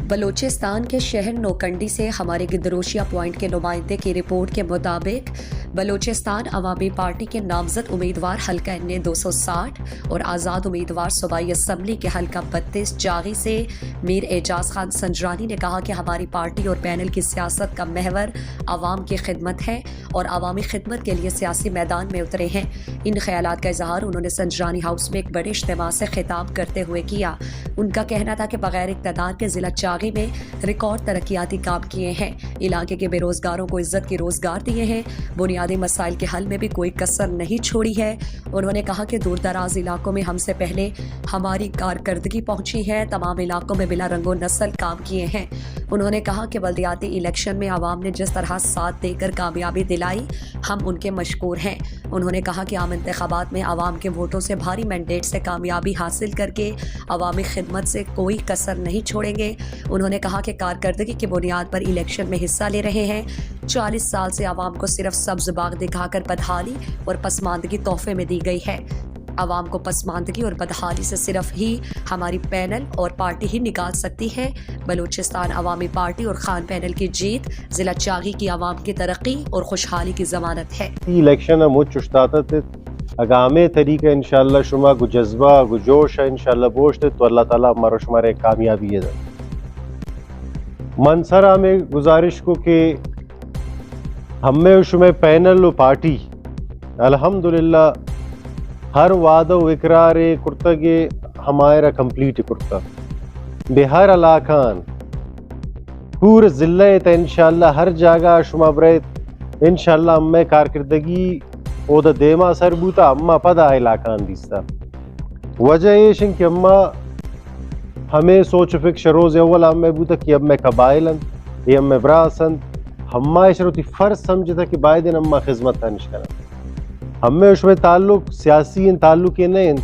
بلوچستان کے شہر نوکنڈی سے ہمارے گدروشیا پوائنٹ کے نمائندے کی رپورٹ کے مطابق بلوچستان عوامی پارٹی کے نامزد امیدوار حلقہ این 260 اور آزاد امیدوار صوبائی اسمبلی کے حلقہ 32 جاغی سے میر اعجاز خان سنجرانی نے کہا کہ ہماری پارٹی اور پینل کی سیاست کا محور عوام کی خدمت ہے اور عوامی خدمت کے لیے سیاسی میدان میں اترے ہیں۔ ان خیالات کا اظہار انہوں نے سنجرانی ہاؤس میں ایک بڑے اجتماع سے خطاب کرتے ہوئے کیا۔ ان کا کہنا تھا کہ بغیر اقتدار کے ضلع چاغی میں ریکارڈ ترقیاتی کام کیے ہیں، علاقے کے بے روزگاروں کو عزت کی روزگار دیے ہیں، بنیادی مسائل کے حل میں بھی کوئی کسر نہیں چھوڑی ہے۔ انہوں نے کہا کہ دور دراز علاقوں میں ہم سے پہلے ہماری کارکردگی پہنچی ہے، تمام علاقوں میں بلا رنگ و نسل کام کیے ہیں۔ انہوں نے کہا کہ بلدیاتی الیکشن میں عوام نے جس طرح ساتھ دے کر کامیابی دلائی، ہم ان کے مشکور ہیں۔ انہوں نے کہا کہ عام انتخابات میں عوام کے ووٹوں سے بھاری مینڈیٹ سے کامیابی حاصل کر کے عوامی خدمت سے کوئی کسر نہیں چھوڑیں گے۔ انہوں نے کہا کہ کارکردگی کی بنیاد پر الیکشن میں حصہ لے رہے ہیں۔ 40 سال سے عوام کو صرف سبز باغ دکھا کر بدحالی اور پسماندگی تحفے میں دی گئی ہے۔ عوام کو پسماندگی اور بدحالی سے صرف ہی ہماری پینل اور پارٹی ہی نکال سکتی ہے۔ بلوچستان عوامی پارٹی اور خان پینل کی جیت ضلع چاغی کی عوام کی ترقی اور خوشحالی کی ضمانت ہے۔ الیکشن مجھ چشتاتت اگامے طریقہ انشاءاللہ شما گو جذبہ گو جوش انشاءاللہ بوشت تو اللہ تعالیٰ ہمارا شمارے کامیابی ہے۔ منصرہ میں گزارش کو کہ ہمیں شمیں پینل و پارٹی الحمدللہ ہر وعدہ و اقرار کرتگے ہمارا کمپلیٹ کرتا بہر علاقان پور ضلع انشاءاللہ ہر جگہ شما برت انشاءاللہ ہمیں کارکردگی او دا دیما سر بوتا اما پدا علاقان دیستا۔ وجہ یہ کہ اما ہمیں سوچ فکر روز اول ہمیں بوتا کہ اب میں قبائلن یہ ہمیں براسن ہمیں شروطی فرض سمجھتا کہ بائدن اما خدمت تنش کرنا ہمیں اس میں تعلق سیاسی تعلق نہیں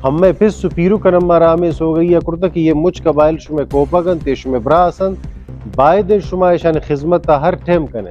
ہمیں پھر سپیرو کا نمبر آمیس ہو گئی ہے کرتا کہ یہ مجھ قبائل شمیں کوپاگن تے شمیں براسن بائدن شما ایشان خدمت تا ہر ٹیم کنے۔